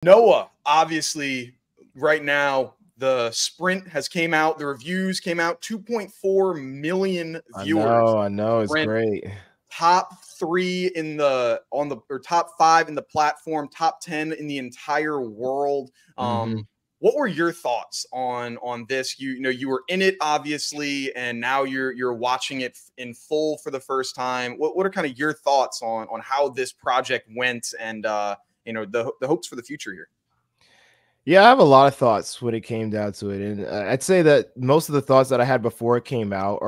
Noah, obviously, right now, the sprint has came out. The reviews came out. 2.4 million viewers. I know. It's great. Top 3 in the top 5 in the platform, top 10 in the entire world. What were your thoughts on this? You know, you were in it obviously, and now you're watching it in full for the first time. What are kind of your thoughts on how this project went, and you know, the hopes for the future here? Yeah, I have a lot of thoughts when it came down to it, and I'd say that most of the thoughts that I had before it came out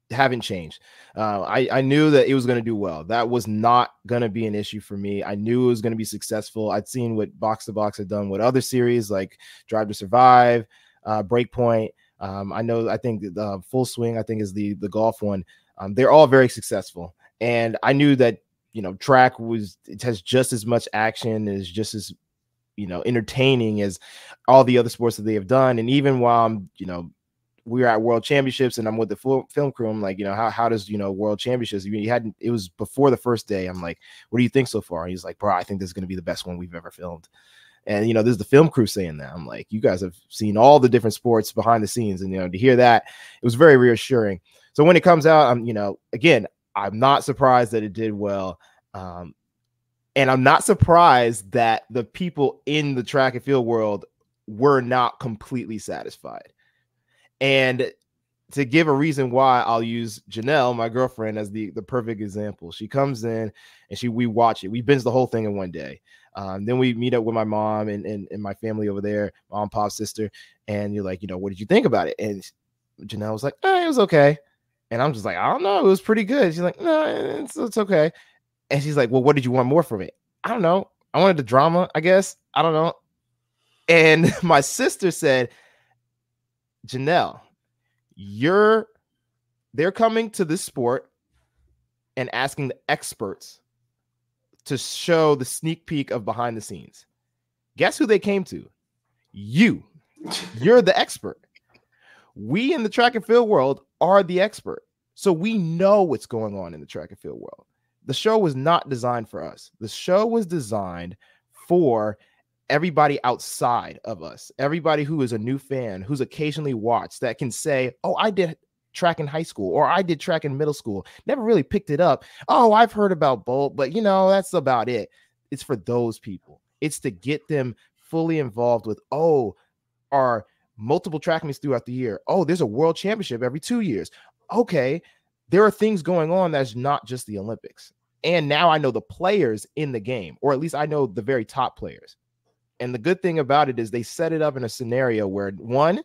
haven't changed. I knew that it was going to do well. That was not going to be an issue for me. I knew it was going to be successful. I'd seen what Box to Box had done with other series like Drive to Survive, Breakpoint. I think the Full Swing, I think, is the golf one. They're all very successful, and I knew that, you know, track it has just as much action, is just as, you know, entertaining as all the other sports that they have done. And even while I'm, you know, we were at World Championships and I'm with the film crew, I'm like, you know, how does, you know, World Championships, it was before the first day. I'm like, what do you think so far? And he's like, bro, I think this is going to be the best one we've ever filmed. And, you know, this is the film crew saying that. I'm like, you guys have seen all the different sports behind the scenes. And, you know, to hear that, it was very reassuring. So when it comes out, I'm, you know, again, I'm not surprised that it did well. And I'm not surprised that the people in the track and field world were not completely satisfied. And to give a reason why, I'll use Janelle, my girlfriend, as the perfect example. She comes in and we watch it. We binge the whole thing in one day. Then we meet up with my mom and my family over there, mom, pop, sister. And you're like, you know, what did you think about it? And Janelle was like, it was okay. And I'm just like, I don't know. It was pretty good. She's like, no, it's okay. And she's like, well, what did you want more from it? I don't know. I wanted the drama, I guess. I don't know. And my sister said, Janelle, they're coming to this sport and asking the experts to show the sneak peek of behind the scenes. Guess who they came to? You're the expert. We in the track and field world are the expert. So we know what's going on in the track and field world. The show was not designed for us. The show was designed for everybody outside of us, everybody who is a new fan, who's occasionally watched, that can say, oh, I did track in high school, or I did track in middle school, never really picked it up. Oh, I've heard about Bolt, but, you know, that's about it. It's for those people. It's to get them fully involved with, oh, our multiple track meets throughout the year. Oh, there's a world championship every 2 years. Okay, there are things going on that's not just the Olympics. And now I know the players in the game, or at least I know the very top players. And the good thing about it is they set it up in a scenario where, one,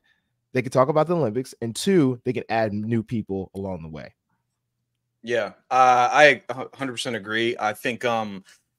they could talk about the Olympics, and two, they can add new people along the way. Yeah, I 100% agree. I think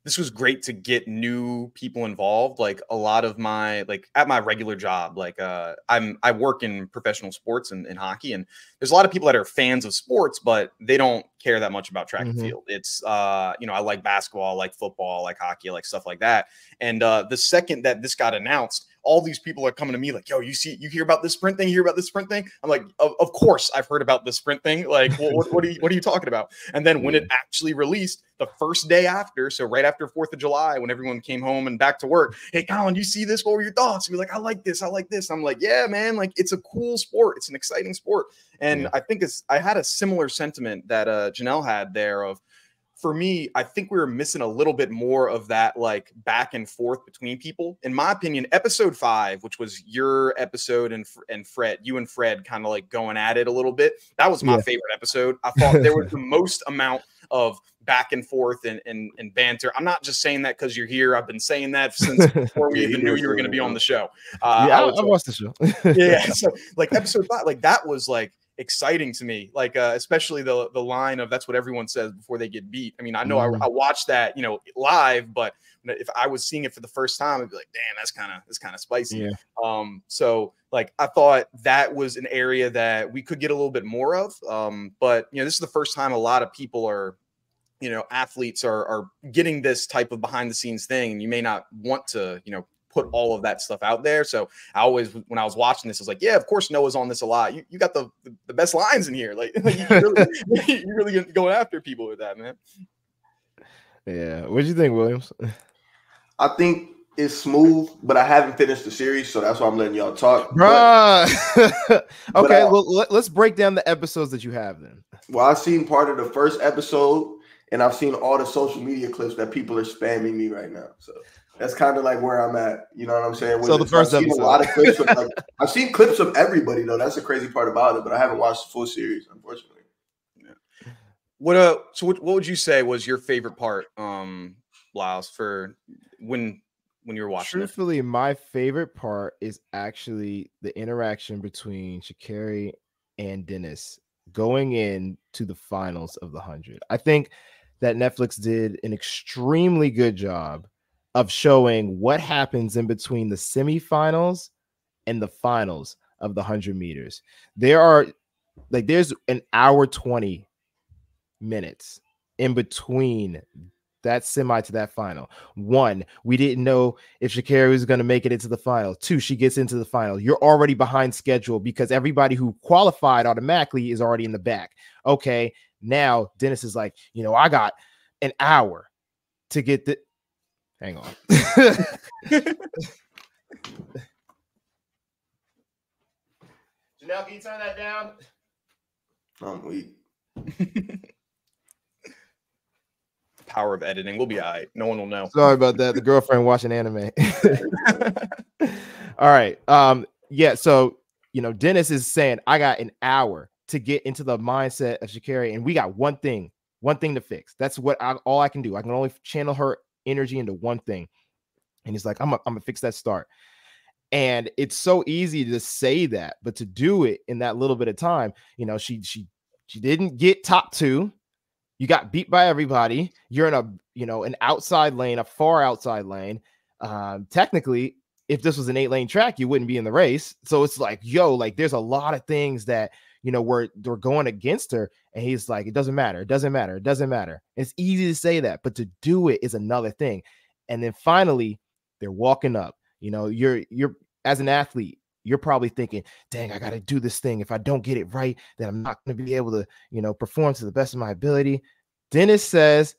this was great to get new people involved. Like a lot of my, like at my regular job, like I work in professional sports and in hockey, and there's a lot of people that are fans of sports, but they don't care that much about track and field. It's you know, I like basketball, I like football, I like hockey, I like stuff like that. And the second that this got announced, all these people are coming to me like, yo, you hear about this sprint thing? You hear about this sprint thing? I'm like, of course I've heard about this sprint thing. Like, well, what are you talking about? And then when it actually released the first day after, so right after 4th of July, when everyone came home and back to work, hey, Colin, you see this? What were your thoughts? You're like, I like this. I like this. I'm like, yeah, man, like it's a cool sport. It's an exciting sport. And I think I had a similar sentiment that Janelle had there of, for me, I think we were missing a little bit more of that, like back and forth between people. In my opinion, episode 5, which was your episode and Fred, you and Fred kind of like going at it a little bit. That was my favorite episode. I thought there was the most amount of back and forth and banter. I'm not just saying that because you're here. I've been saying that since before we even knew you were going to be on the show. I watched the show. Yeah. So like episode 5, like that was like exciting to me, like especially the line of that's what everyone says before they get beat. I mean, I know I watched that, you know, live, but if I was seeing it for the first time, I'd be like, damn, that's kind of spicy. So like I thought that was an area that we could get a little bit more of, but you know, this is the first time a lot of people are, you know, athletes are getting this type of behind the scenes thing, and you may not want to, you know, put all of that stuff out there. So I always, when I was watching this, I was like, yeah, of course Noah's on this a lot. You got the best lines in here. Like you really going after people with that, man. Yeah. What do you think, Williams? I think is smooth, but I haven't finished the series, so that's why I'm letting y'all talk. Bruh. Okay, well, let's break down the episodes that you have then. Well, I've seen part of the first episode, and I've seen all the social media clips that people are spamming me right now. So that's kind of like where I'm at. You know what I'm saying? So the first I've seen episode. a lot of clips of like I've seen clips of everybody though. That's the crazy part about it, but I haven't watched the full series, unfortunately. Yeah. What would you say was your favorite part, Lyles, for when you were watching Truthfully, my favorite part is actually the interaction between Sha'Carri and Dennis going in to the finals of the 100. I think that Netflix did an extremely good job of showing what happens in between the semifinals and the finals of the 100 meters. There's an hour 20 minutes in between that semi to that final. One, we didn't know if Sha'Carri was going to make it into the final. Two, she gets into the final. You're already behind schedule because everybody who qualified automatically is already in the back. Okay, now Dennis is like, I got an hour to get the. Hang on. Janelle, can you turn that down? I'm weak. Power of editing. We'll be all right. No one will know. Sorry about that. The girlfriend watching anime. All right. Yeah. So, Dennis is saying, I got an hour to get into the mindset of Sha'Carri, and we got one thing to fix. That's all I can do. I can only channel her energy into one thing. And he's like, I'm gonna fix that start. And it's so easy to say that, but to do it in that little bit of time, she didn't get top 2. You got beat by everybody. You're in an outside lane, a far outside lane. Technically, if this was an 8-lane track, you wouldn't be in the race. So it's like, there's a lot of things that, we're going against her. And he's like, it doesn't matter. It doesn't matter. It doesn't matter. It's easy to say that, but to do it is another thing. And then finally, they're walking up. You're as an athlete, you're probably thinking, dang, I got to do this thing. If I don't get it right, then I'm not going to be able to, perform to the best of my ability. Dennis says,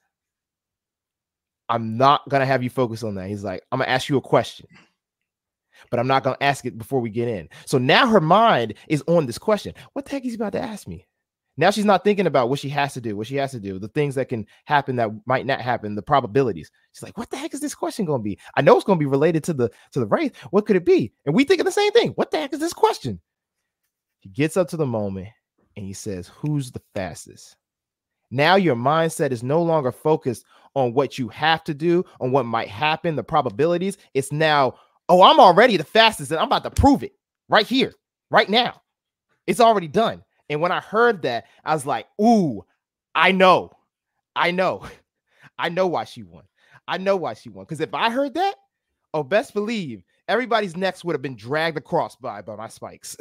I'm not going to have you focus on that. He's like, I'm going to ask you a question, but I'm not going to ask it before we get in. So now her mind is on this question. What the heck is he about to ask me? Now she's not thinking about what she has to do, the things that can happen that might not happen, the probabilities. She's like, what the heck is this question going to be? I know it's going to be related to the race. What could it be? And we think of the same thing. What the heck is this question? He gets up to the moment and he says, who's the fastest? Now your mindset is no longer focused on what you have to do, on what might happen, the probabilities. It's now, I'm already the fastest and I'm about to prove it right here, right now. It's already done. And when I heard that, I was like, ooh, I know why she won. Because if I heard that, best believe everybody's necks would have been dragged across by my spikes.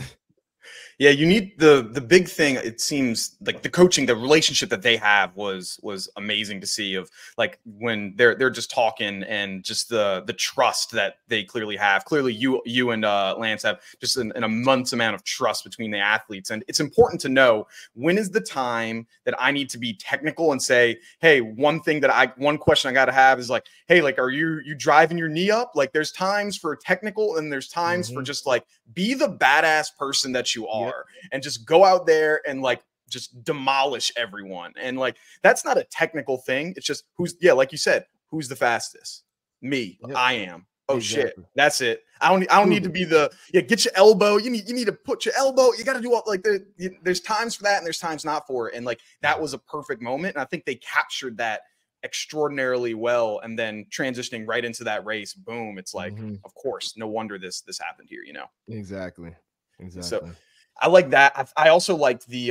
Yeah, you need the big thing. It seems like the coaching, the relationship that they have was amazing to see. Of like when they're just talking and just the trust that they clearly have. Clearly, you and Lance have just an immense amount of trust between the athletes, and it's important to know when is the time that I need to be technical and say, hey, one question I got to have is like, hey, like, are you driving your knee up? Like, there's times for technical and there's times for just like be the badass person that you are and just go out there and like just demolish everyone. And like that's not a technical thing. It's just like you said, who's the fastest? Me. I am. Oh shit. That's it. I don't need to be get your elbow. You need to put your elbow. You got to do all like there's times for that and there's times not for it. And like that was a perfect moment. And I think they captured that extraordinarily well. And then transitioning right into that race, boom. It's like, of course, no wonder this happened here, Exactly. So I like that. I also liked the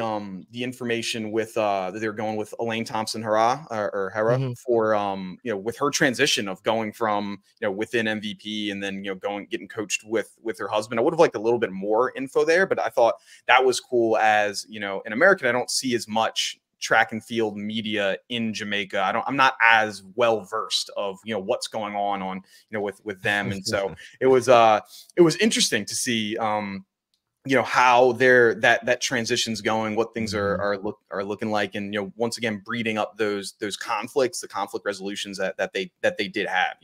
information with that they're going with Elaine Thompson-Herah or Hera for with her transition of going from within MVP and then getting coached with her husband. I would have liked a little bit more info there, but I thought that was cool. As in American, I don't see as much track and field media in Jamaica. I'm not as well versed of what's going on with them, and so it was interesting to see how that transition's going, what things are looking like, and once again breeding up those conflicts, the conflict resolutions that they did have.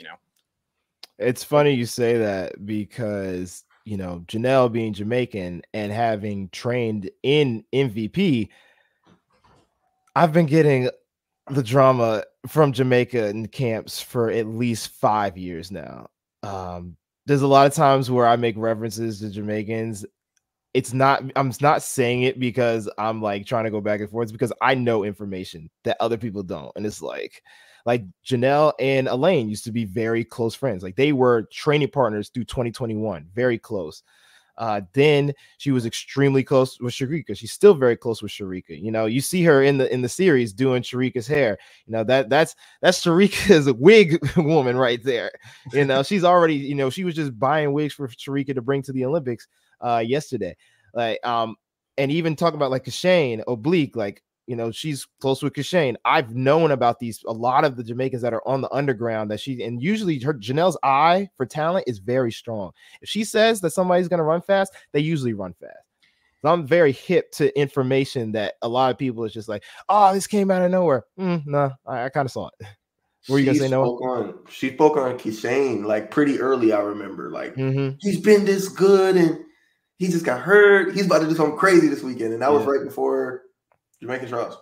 It's funny you say that because, you know, Janelle being Jamaican and having trained in MVP, I've been getting the drama from Jamaica in camps for at least 5 years now. There's a lot of times where I make references to Jamaicans. I'm not saying it because I'm like trying to go back and forth. It's because I know information that other people don't. And it's like Janelle and Elaine used to be very close friends. Like they were training partners through 2021, very close. Then she was extremely close with Sharika. She's still very close with Sharika. You know, you see her in the series doing Sharika's hair. You know, that's Sharika's wig woman right there. You know, she's already, you know, she was just buying wigs for Sharika to bring to the Olympics yesterday. Like, and even talk about like Kashane Oblique, like, you know, she's close with Kashane. I've known about a lot of the Jamaicans that are on the underground and usually Janelle's eye for talent is very strong. If she says that somebody's going to run fast, they usually run fast. So I'm very hip to information that a lot of people is just like, oh, this came out of nowhere. No, I kind of saw it. What were you going to say, Noah? She spoke on Kishane like pretty early, I remember. Like, he's been this good and he just got hurt. He's about to do something crazy this weekend. And that was right before Jamaican Charles.